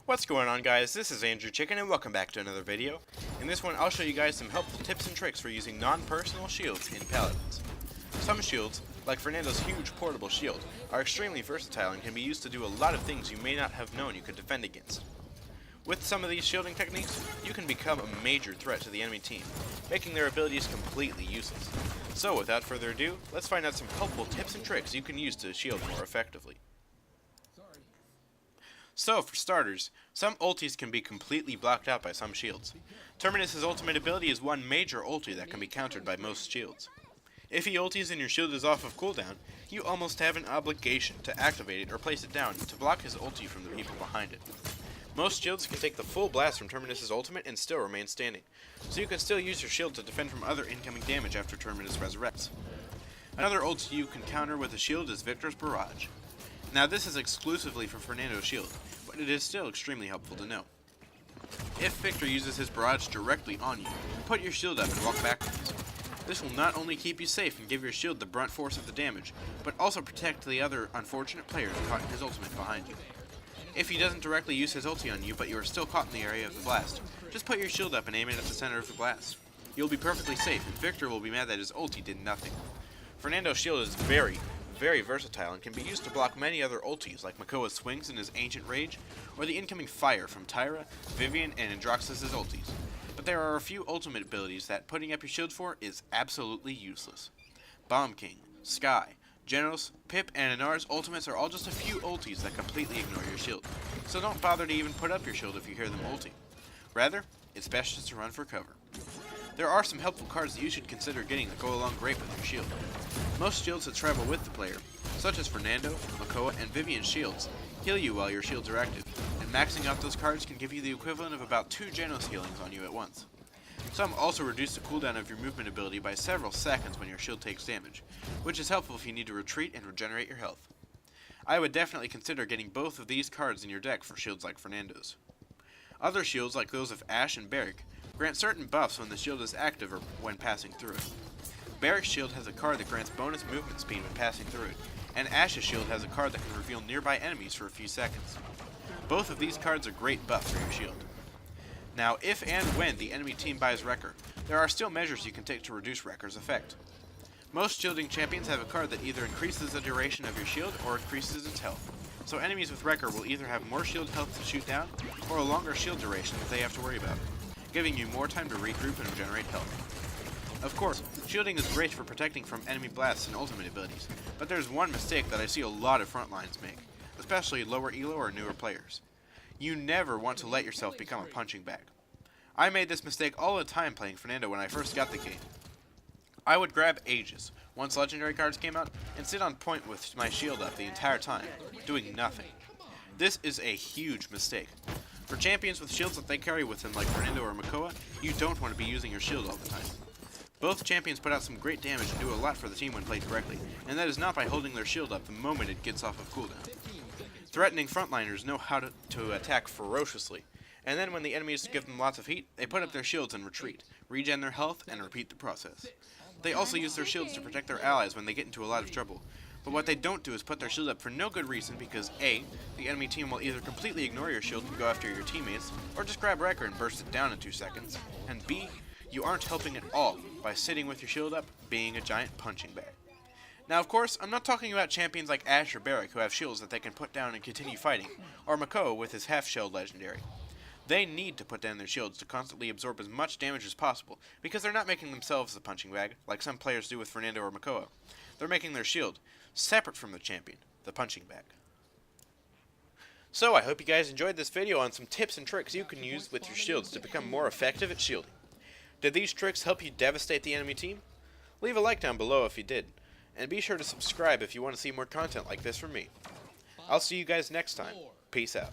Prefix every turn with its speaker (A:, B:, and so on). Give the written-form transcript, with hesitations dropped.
A: What's going on, guys? This is AndrewChicken and welcome back to another video. In this one I'll show you guys some helpful tips and tricks for using non-personal shields in Paladins. Some shields, like Fernando's huge portable shield, are extremely versatile and can be used to do a lot of things you may not have known you could defend against. With some of these shielding techniques, you can become a major threat to the enemy team, making their abilities completely useless. So without further ado, let's find out some helpful tips and tricks you can use to shield more effectively. So, for starters, some ultis can be completely blocked out by some shields. Terminus' ultimate ability is one major ulti that can be countered by most shields. If he ultis and your shield is off of cooldown, you almost have an obligation to activate it or place it down to block his ulti from the people behind it. Most shields can take the full blast from Terminus' ultimate and still remain standing, so you can still use your shield to defend from other incoming damage after Terminus resurrects. Another ulti you can counter with a shield is Victor's Barrage. Now this is exclusively for Fernando's shield, but it is still extremely helpful to know. If Victor uses his barrage directly on you, put your shield up and walk backwards. This will not only keep you safe and give your shield the brunt force of the damage, but also protect the other unfortunate players caught in his ultimate behind you. If he doesn't directly use his ulti on you, but you are still caught in the area of the blast, just put your shield up and aim it at the center of the blast. You'll be perfectly safe, and Victor will be mad that his ulti did nothing. Fernando's shield is very versatile and can be used to block many other ultis like Makoa's swings in his Ancient Rage, or the incoming fire from Tyra, Vivian, and Androxus' ultis. But there are a few ultimate abilities that putting up your shield for is absolutely useless. Bomb King, Sky, Genos, Pip, and Inar's ultimates are all just a few ultis that completely ignore your shield, so don't bother to even put up your shield if you hear them ulti. Rather, it's best just to run for cover. There are some helpful cards that you should consider getting that go along great with your shield. Most shields that travel with the player, such as Fernando, Makoa, and Vivian's shields, heal you while your shields are active, and maxing out those cards can give you the equivalent of about 2 Genos healings on you at once. Some also reduce the cooldown of your movement ability by several seconds when your shield takes damage, which is helpful if you need to retreat and regenerate your health. I would definitely consider getting both of these cards in your deck for shields like Fernando's. Other shields, like those of Ashe and Barrick, grant certain buffs when the shield is active or when passing through it. Barrick's shield has a card that grants bonus movement speed when passing through it, and Ashe's shield has a card that can reveal nearby enemies for a few seconds. Both of these cards are great buffs for your shield. Now, if and when the enemy team buys Wrecker, there are still measures you can take to reduce Wrecker's effect. Most shielding champions have a card that either increases the duration of your shield or increases its health, so enemies with Wrecker will either have more shield health to shoot down, or a longer shield duration that they have to worry about, giving you more time to regroup and regenerate health. Of course, shielding is great for protecting from enemy blasts and ultimate abilities, but there's one mistake that I see a lot of frontlines make, especially lower elo or newer players. You never want to let yourself become a punching bag. I made this mistake all the time playing Fernando when I first got the game. I would grab Aegis, once legendary cards came out, and sit on point with my shield up the entire time, doing nothing. This is a huge mistake. For champions with shields that they carry with them like Fernando or Makoa, you don't want to be using your shield all the time. Both champions put out some great damage and do a lot for the team when played correctly, and that is not by holding their shield up the moment it gets off of cooldown. Threatening frontliners know how to attack ferociously, and then when the enemies give them lots of heat, they put up their shields and retreat, regen their health, and repeat the process. They also use their shields to protect their allies when they get into a lot of trouble, but what they don't do is put their shield up for no good reason because A, the enemy team will either completely ignore your shield and go after your teammates, or just grab Wrecker and burst it down in 2 seconds, and B, you aren't helping at all by sitting with your shield up, being a giant punching bag. Now of course, I'm not talking about champions like Ashe or Barrick who have shields that they can put down and continue fighting, or Makoa with his half-shelled legendary. They need to put down their shields to constantly absorb as much damage as possible, because they're not making themselves the punching bag, like some players do with Fernando or Makoa. They're making their shield, separate from the champion, the punching bag. So I hope you guys enjoyed this video on some tips and tricks you can use with your shields to become more effective at shielding. Did these tricks help you devastate the enemy team? Leave a like down below if you did, and be sure to subscribe if you want to see more content like this from me. I'll see you guys next time. Peace out.